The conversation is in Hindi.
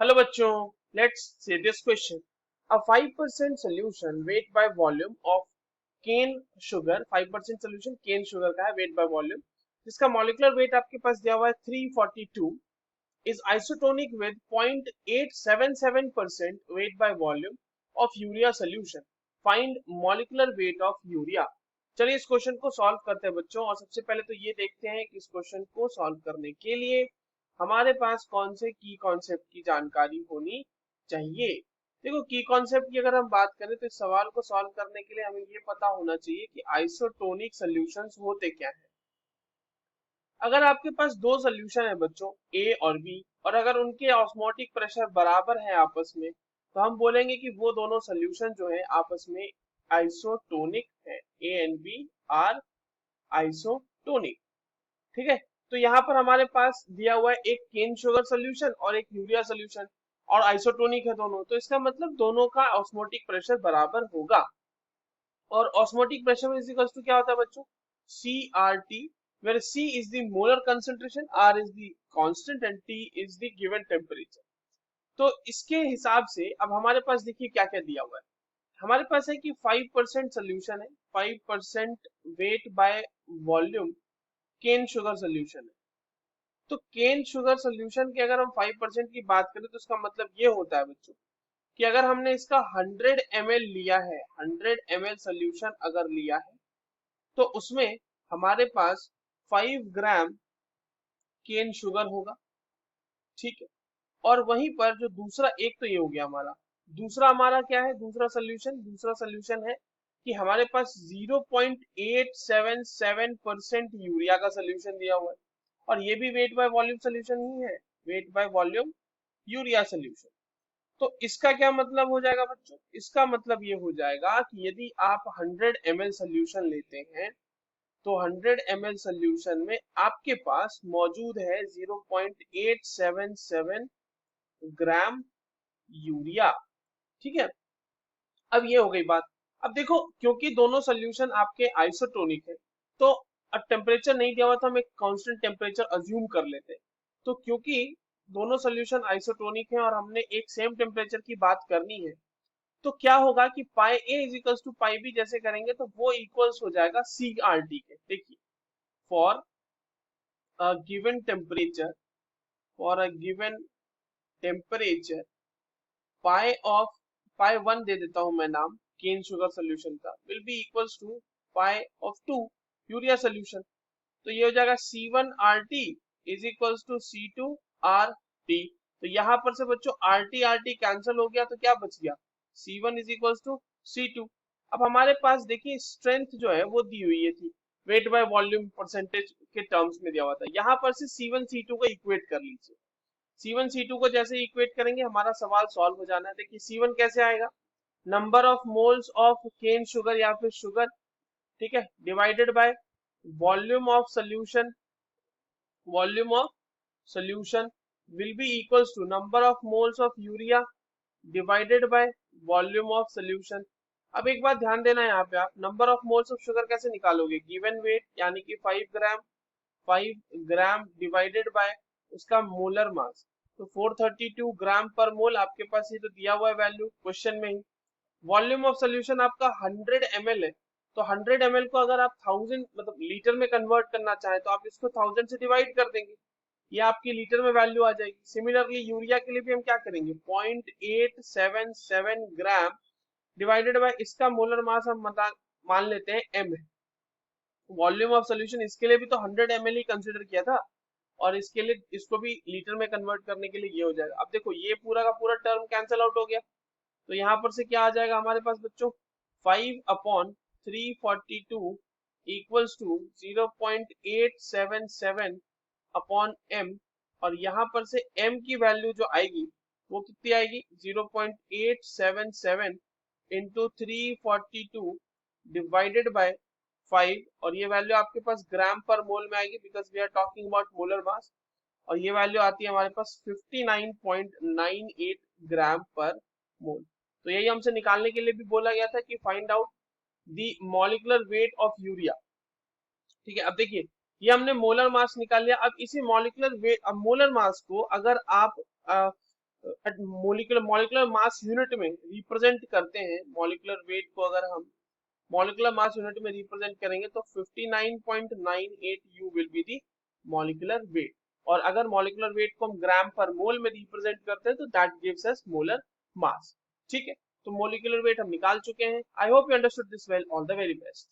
Hello बच्चों, let's say this question. A 5% solution weight by volume of cane sugar, 5% solution cane sugar का है weight by volume, जिसका molecular weight आपके पास दिया हुआ है 342, is isotonic with 0.877% weight by volume of urea solution. Find molecular weight of urea. चलिए इस क्वेश्चन को सॉल्व करते हैं बच्चों, और सबसे पहले तो ये देखते हैं कि इस क्वेश्चन को सॉल्व करने के लिए हमारे पास कौन से की कॉन्सेप्ट की जानकारी होनी चाहिए। देखो, की कॉन्सेप्ट की अगर हम बात करें तो इस सवाल को सॉल्व करने के लिए हमें ये पता होना चाहिए कि आइसोटोनिक सॉल्यूशंस होते क्या हैं। अगर आपके पास दो सॉल्यूशन है बच्चों, ए और बी, और अगर उनके ऑस्मोटिक प्रेशर बराबर है आपस में, तो हम बोलेंगे कि वो दोनों सॉल्यूशन जो है आपस में आइसोटोनिक है। A and B are isotonic. ठीक है, तो यहाँ पर हमारे पास दिया हुआ है एक केन शुगर सोल्यूशन और एक यूरिया सोल्यूशन, और आइसोटोनिक है दोनों, तो इसका मतलब दोनों का ऑस्मोटिक प्रेशर बराबर होगा। और osmotic pressure is equal to क्या होता है बच्चों, C R T, where C is the molar concentration, R is the constant and T is the given temperature. तो इसके हिसाब से अब हमारे पास देखिए क्या क्या दिया हुआ है। हमारे पास है कि 5% सोल्यूशन है, 5% weight by volume cane sugar solution है। तो केन शुगर सोल्यूशन की अगर हम 5% की बात करें तो इसका मतलब ये होता है बच्चों कि अगर हमने इसका 100 ml लिया है, 100 ml सोल्यूशन अगर लिया है, तो उसमें हमारे पास 5 ग्राम केन शुगर होगा। ठीक है, और वहीं पर जो दूसरा, एक तो ये हो गया हमारा, दूसरा हमारा क्या है, दूसरा सोल्यूशन है कि हमारे पास 0.877% यूरिया का सोल्यूशन दिया हुआ है, और ये भी वेट बाय वॉल्यूम सोल्यूशन ही है, wait by volume urea solution. तो इसका क्या मतलब हो जाएगा बच्चों, इसका मतलब ये हो जाएगा कि यदि आप 100 ml सोल्यूशन लेते हैं, तो 100 ml सोल्यूशन में आपके पास मौजूद है 0.877 ग्राम यूरिया। ठीक है, अब ये हो गई बात। अब देखो, क्योंकि दोनों सोल्यूशन आपके आइसोटोनिक है, तो अब टेम्परेचर नहीं दिया हुआ तो हम एक कांस्टेंट टेम्परेचर अज्यूम कर लेते हैं। तो क्योंकि दोनों सोल्यूशन आइसोटोनिक है और हमने एक सेम टेम्परेचर की बात करनी है, तो क्या होगा कि pi a is equals to pi b जैसे करेंगे तो वो इक्वल्स हो जाएगा सी आर टी के। देखिए, for a given temperature, for a given temperature, pi of, pi one दे देता हूं मैं नाम केन शुगर सोल्यूशन का, will be equals to pi of two urea solution. तो ये हो जाएगा C1RT is equals to C2RT। तो यहाँ पर से बच्चों RT कैंसिल हो गया, तो क्या बच गया, C1 is equals to C2। अब हमारे पास देखिए स्ट्रेंथ जो है वो दी हुई है थी, वेट बाय वॉल्यूम परसेंटेज के टर्म्स में दिया हुआ था। यहाँ पर से C1 C2 को इक्वेट कर लीजिए। C1 C2 को जैसे इक्वेट करेंगे हमारा सवाल सॉल्व हो जाना है। देखिए C1 कैसे आएगा, number of moles of cane sugar या फिर शुगर, ठीक है, divided by volume of solution, volume of solution will be equals to number of moles of urea divided by volume of solution. अब एक बात ध्यान देना है, यहाँ पे आप number of moles of sugar कैसे निकालोगे, गिवन वेट यानी कि 5 ग्राम, 5 ग्राम डिवाइडेड बाय उसका मोलर मास, तो 432 ग्राम पर मोल आपके पास ये तो दिया हुआ है वैल्यू क्वेश्चन में ही। वॉल्यूम ऑफ सोल्यूशन आपका 100 ml है, तो 100 ml को अगर आप 1000 मतलब लीटर में कन्वर्ट करना चाहें तो आप इसको 1000 से डिवाइड कर देंगे, ये आपकी लीटर में वैल्यू आ जाएगी। सिमिलरली यूरिया के लिए भी हम क्या करेंगे, 0.877 ग्राम डिवाइडेड बाय इसका मोलर मास हम मान लेते हैं m है। वॉल्यूम ऑफ सोल्यूशन इसके लिए भी तो 100 ml ही कंसिडर किया था, और इसके लिए इसको भी लीटर में कन्वर्ट करने के लिए ये हो जाएगा। अब देखो ये पूरा का पूरा टर्म कैंसिल आउट हो गया, तो यहाँ पर से क्या आ जाएगा हमारे पास बच्चों, 5/342 इक्वल्स टू 0.877 अपॉन m, और यहाँ पर से m की वैल्यू जो आएगी वो कितनी आएगी, 0.877 इंटू 342 डिवाइडेड बाय 5, और ये वैल्यू आपके पास ग्राम पर मोल में आएगी because we are talking about molar mass, और ये वैल्यू आती है हमारे पास 59.98 ग्राम पर मोल। तो यही हमसे निकालने के लिए भी बोला गया था कि find out the molecular weight of urea. ठीक है, अब देखिए ये हमने मोलर मास निकाल लिया। अब इसी मॉलिक्यूलर वेट, अब मोलर मास को अगर आप मोलिकुलर मॉलिकुलर मास यूनिट में रिप्रेजेंट करते हैं, मॉलिकुलर वेट को अगर हम मॉलिकुलर मास यूनिट में रिप्रेजेंट करेंगे तो 59.98 you will be the molecular weight. और अगर मॉलिकुलर वेट को हम ग्राम पर मोल में रिप्रेजेंट करते हैं तो that gives us molar mass. ठीक है, तो मॉलिकुलर वेट हम निकाल चुके हैं। I hope you understood this well. All the very best.